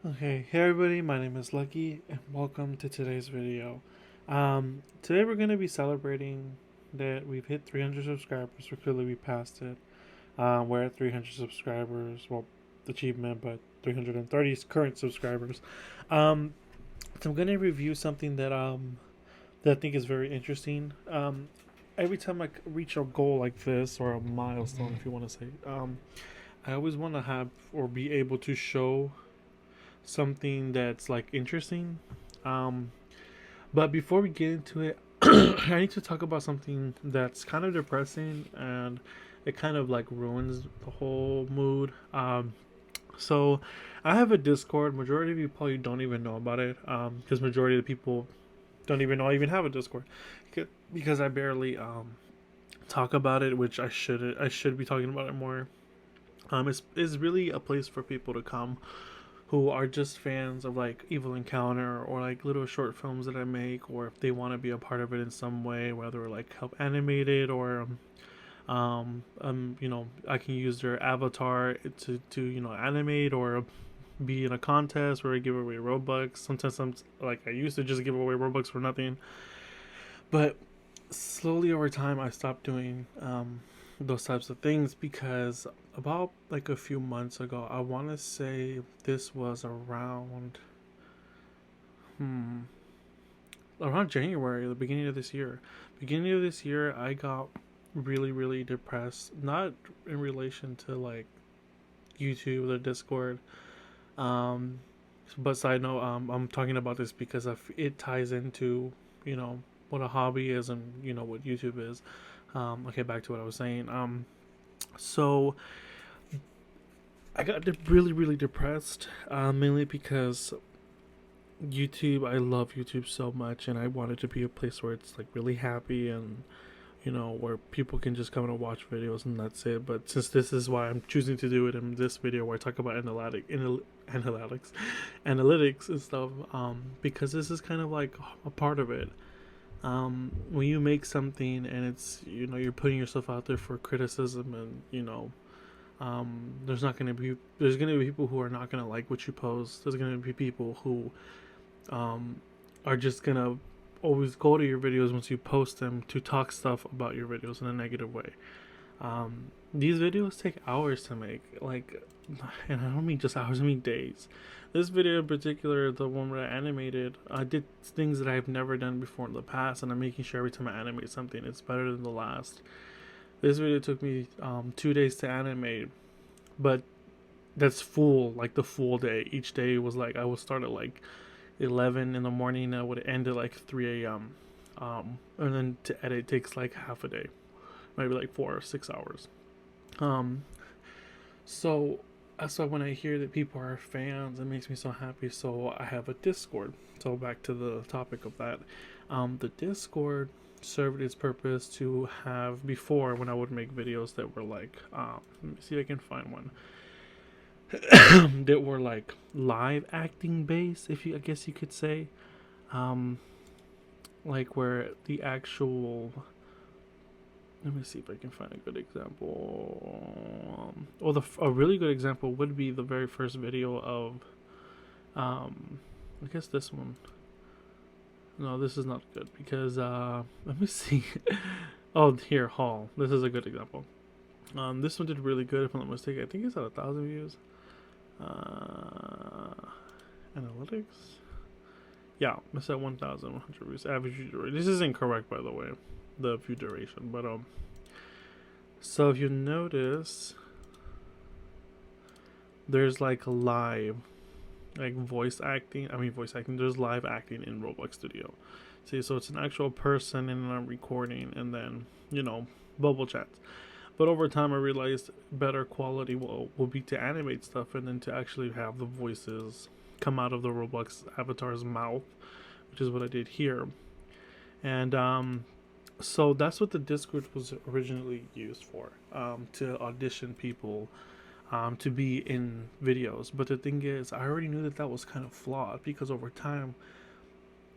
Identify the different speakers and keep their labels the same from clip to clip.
Speaker 1: Okay, hey everybody, my name is Lucky and welcome to today's video. Today we're going to be celebrating that we've hit 300 subscribers, or clearly we passed it. We're at 300 subscribers, well, achievement, but 330 current subscribers. Um, so I'm going to review something that I think is very interesting. Every time I reach a goal like this, or a milestone if you want to say, I always want to have or be able to show something that's like interesting. Um, but before we get into it, I need to talk about something that's kind of depressing and it kind of like ruins the whole mood. So I have a Discord. Majority of you probably don't even know about it. Because majority of the people don't even know I even have a Discord, because I barely talk about it, which I should be talking about it more. It's really a place for people to come who are just fans of like Evil Encounter or like little short films that I make, or if they want to be a part of it in some way, whether like help animate it or I can use their avatar to animate or be in a contest where I give away Robux. Sometimes I used to just give away Robux for nothing, but slowly over time I stopped doing those types of things because about like a few months ago, I want to say this was hmm around January, the beginning of this year, I got really depressed, not in relation to like YouTube or Discord. um but side note, I'm talking about this because it ties into you know what a hobby is and what YouTube is. Okay, back to what I was saying. So I got really depressed, mainly because YouTube. I love YouTube so much, and I want it to be a place where it's like really happy and where people can just come and watch videos and that's it. But since this is why I'm choosing to do it in this video, where I talk about analytics and stuff, because this is kind of like a part of it. When you make something and it's you're putting yourself out there for criticism, and there's gonna be people who are not gonna like what you post. There's gonna be people who um, are just gonna always go to your videos once you post them to talk stuff about your videos in a negative way. These videos take hours to make, and I don't mean just hours, I mean days. This video in particular, the one where I animated, I did things that I've never done before in the past, and I'm making sure every time I animate something, it's better than the last. This video took me 2 days to animate, but that's full, like the full day. Each day was like I would start at like 11 in the morning, and I would end at like 3 a.m. And then to edit takes like half a day, maybe like 4 or 6 hours. Um, so that's why when I hear that people are fans, it makes me so happy. So I have a Discord. So back to the topic of that, the Discord served its purpose to have before when I would make videos that were like, let me see if I can find one that were like live acting based, if you I guess you could say, um, like where the actual. Let me see if I can find a good example. A really good example would be the very first video of, I guess this one. No, this is not good because let me see. Oh, here, Hall. This is a good example. This one did really good. If I'm not mistaken, I think it's at 1,000 views. Uh, Analytics. Yeah, it's at 1,100 views. Average view duration. This is incorrect, by the way, the view duration. But so if you notice, there's like live, like voice acting. I mean, voice acting. There's live acting in Roblox Studio. See, so it's an actual person and I'm recording, and then bubble chats. But over time, I realized better quality will be to animate stuff and then to actually have the voices come out of the Roblox avatar's mouth, which is what I did here. And so that's what the Discord was originally used for, to audition people to be in videos. But the thing is, I already knew that was kind of flawed because over time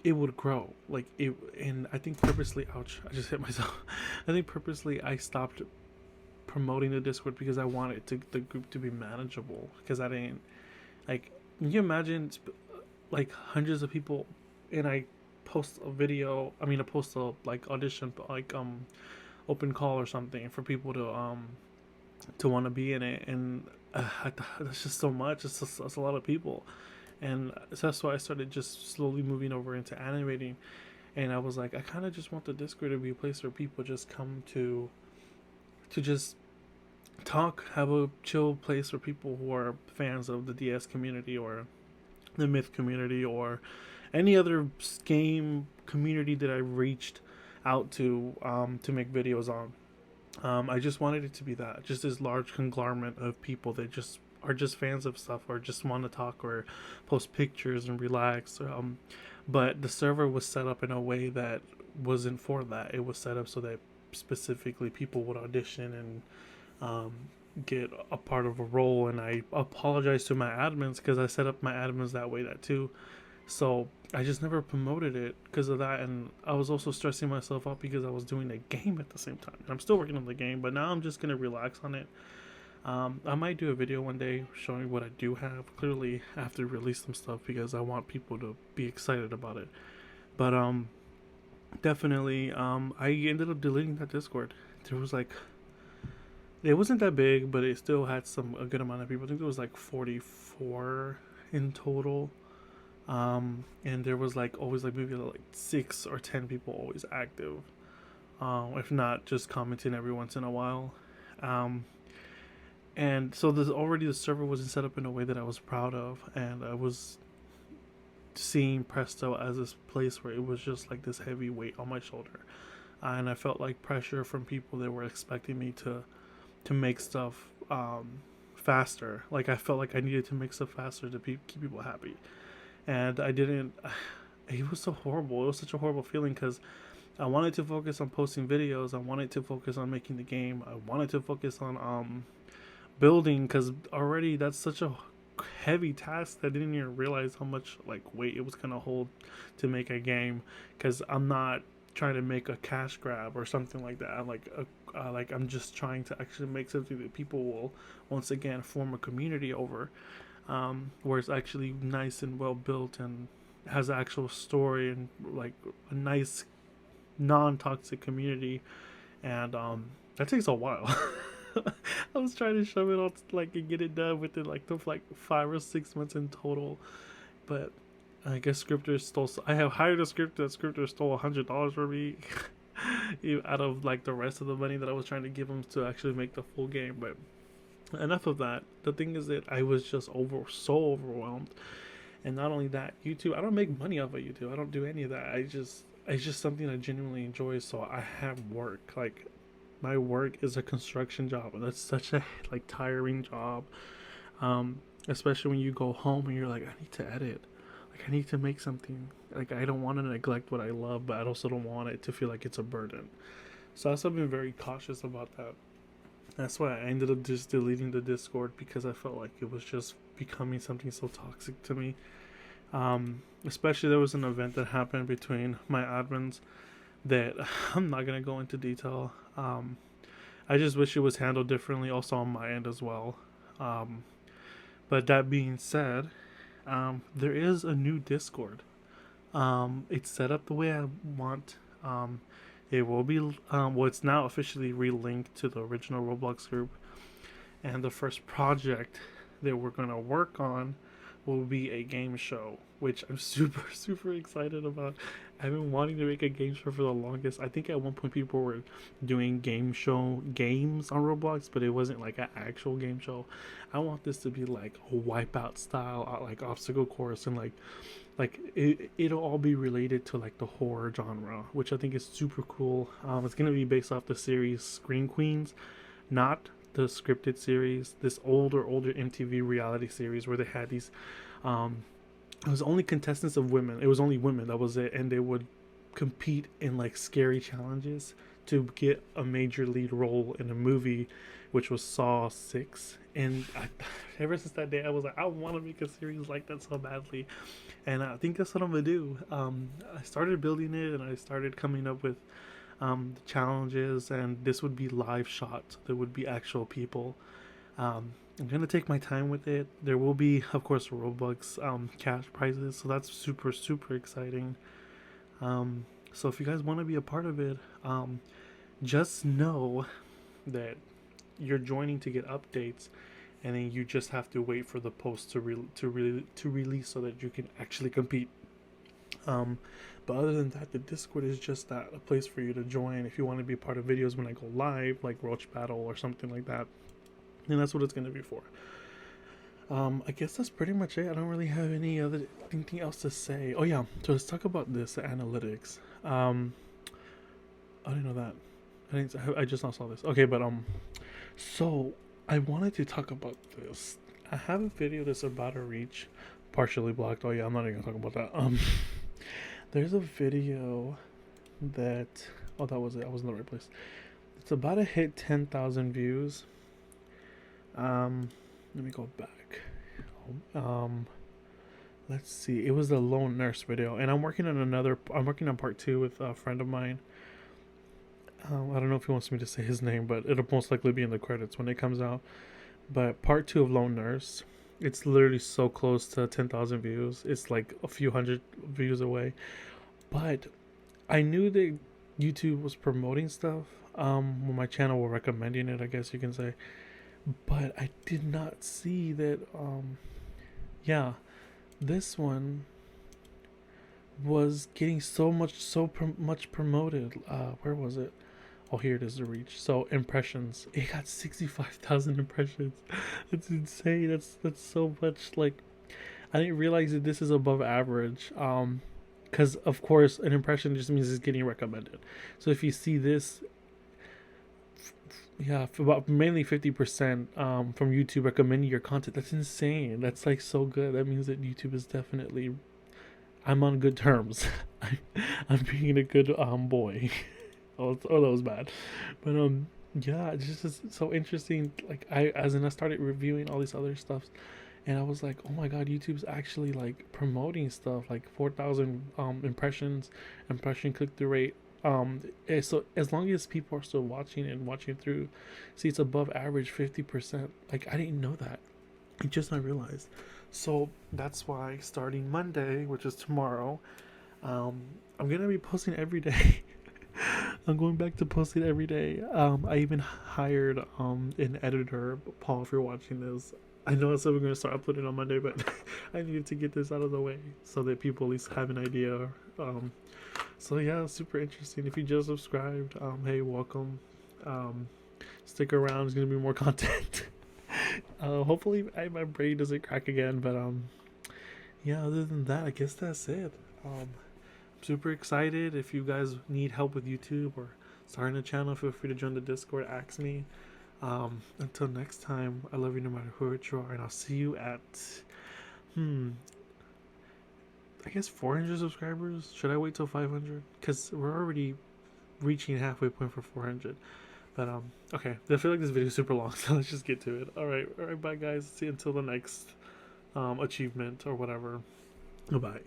Speaker 1: it would grow. Like it, and I think purposely, ouch, I just hit myself. I think purposely I stopped promoting the Discord because I wanted the group to be manageable, because I didn't like Can you imagine like hundreds of people, and I post a video. I mean, I post a like audition, like open call or something for people to want to be in it, and that's just so much. It's a lot of people, and so that's why I started just slowly moving over into animating. And I was like, I kind of just want the Discord to be a place where people just come to just talk, have a chill place for people who are fans of the DS community or the Myth community or any other game community that I reached out to make videos on. I just wanted it to be that, just this large conglomerate of people that just are just fans of stuff or just want to talk or post pictures and relax. But the server was set up in a way that wasn't for that. It was set up so that specifically people would audition and um, get a part of a role. And I apologize to my admins because I set up my admins that way that too. So I just never promoted it because of that, and I was also stressing myself out because I was doing a game at the same time. I'm still working on the game, but now I'm just gonna relax on it. I might do a video one day showing what I do have. Clearly, I have to release some stuff because I want people to be excited about it. But definitely, I ended up deleting that Discord. There was like, it wasn't that big, but it still had a good amount of people. I think there was like 44 in total. And there was like always like maybe like 6 or 10 people always active, if not just commenting every once in a while. um, and so there's already the server wasn't set up in a way that I was proud of, and I was seeing Presto as this place where it was just like this heavy weight on my shoulder, and I felt like pressure from people that were expecting me to make stuff faster. Like I felt like I needed to make stuff faster to keep people happy, and I didn't. It was so horrible. It was such a horrible feeling because I wanted to focus on posting videos. I wanted to focus on making the game. I wanted to focus on building because already that's such a heavy task that I didn't even realize how much like weight it was gonna hold to make a game. Because I'm not trying to make a cash grab or something like that. Like I'm just trying to actually make something that people will once again form a community over, where it's actually nice and well built and has an actual story and like a nice non-toxic community. And that takes a while. I was trying to shove it all like and get it done within like 5 or 6 months in total, but I guess scripters stole. I have hired a scripter. That scripter stole $100 from me out of like the rest of the money that I was trying to give him to actually make the full game. But enough of that. The thing is that I was just so overwhelmed, and not only that, YouTube. I don't make money off of YouTube. I don't do any of that. It's just something I genuinely enjoy. So I have work. Like my work is a construction job, and that's such a like tiring job. Especially when you go home and you're like, I need to edit. Like I need to make something. Like I don't want to neglect what I love, but I also don't want it to feel like it's a burden. So I've been very cautious about that. That's why I ended up just deleting the Discord because I felt like it was just becoming something so toxic to me. Especially there was an event that happened between my admins that I'm not gonna go into detail. I just wish it was handled differently, also on my end as well. But that being said, there is a new Discord. It's set up the way I want. It will be well, it's now officially relinked to the original Roblox group, and the first project that we're gonna work on will be a game show, which I'm super excited about. I've been wanting to make a game show for the longest. I think at one point people were doing game show games on Roblox, but it wasn't like an actual game show. I want this to be like a Wipeout style, like obstacle course, and it'll all be related to like the horror genre, which I think is super cool. It's gonna be based off the series Scream Queens, not the scripted series, this older MTV reality series where they had these it was only contestants of women. It was only women, that was it, and they would compete in like scary challenges to get a major lead role in a movie, which was Saw 6. And ever since that day I was like, I want to make a series like that so badly, and I think that's what I'm gonna do. I started building it and I started coming up with the challenges, and this would be live shots. There would be actual people. I'm gonna take my time with it. There will be, of course, Roblox cash prizes, so that's super exciting. Um, so if you guys want to be a part of it, just know that you're joining to get updates, and then you just have to wait for the post to release so that you can actually compete. Um, but other than that, the Discord is just that, a place for you to join if you want to be part of videos when I go live, like Roach Battle or something like that. And that's what it's going to be for. I guess that's pretty much it. I don't really have anything else to say. Oh yeah, so let's talk about this analytics. I didn't know that. I just now saw this. Okay, but so I wanted to talk about this. I have a video that's about to reach partially blocked. Oh yeah, I'm not even gonna talk about that. There's a video that that was it. I was in the right place. It's about to hit 10,000 views. Let me go back. Let's see. It was the lone nurse video, and I'm working on part two with a friend of mine. I don't know if he wants me to say his name, but it'll most likely be in the credits when it comes out. But part two of Lone Nurse, it's literally so close to 10,000 views. It's like a few hundred views away. But I knew that YouTube was promoting stuff. When my channel were recommending it, I guess you can say. But I did not see that. Yeah, this one was getting much promoted. Where was it? Oh, here it is, the reach. So impressions, it got 65,000 impressions. That's insane. That's so much. Like, I didn't realize that this is above average. Because of course an impression just means it's getting recommended. So if you see this, yeah, for about mainly 50% from YouTube recommending your content, that's insane. That's like so good. That means that YouTube is definitely, I'm on good terms. I'm being a good boy. Oh, that was bad. But yeah, it's just so interesting. Like I started reviewing all these other stuff, and I was like, oh my god, YouTube's actually like promoting stuff like 4,000 impression click through rate. So as long as people are still watching and watching through, see, it's above average 50%. Like, I didn't know that. I just not realized. So that's why starting Monday, which is tomorrow, I'm gonna be posting every day. I'm going back to posting every day. I even hired an editor, Paul. If you're watching this, I know I said we're gonna start uploading on Monday, but I needed to get this out of the way so that people at least have an idea. So yeah, super interesting. If you just subscribed, hey, welcome. Stick around. There's gonna be more content. Hopefully, my brain doesn't crack again. But yeah. Other than that, I guess that's it. Super excited. If you guys need help with YouTube or starting a channel, feel free to join the Discord. Ask me. Until next time, I love you no matter who you are, and I'll see you at I guess 400 subscribers. Should I wait till 500? Because we're already reaching halfway point for 400. But okay, I feel like this video is super long, so let's just get to it. All right, bye guys. See you until the next achievement or whatever. Bye.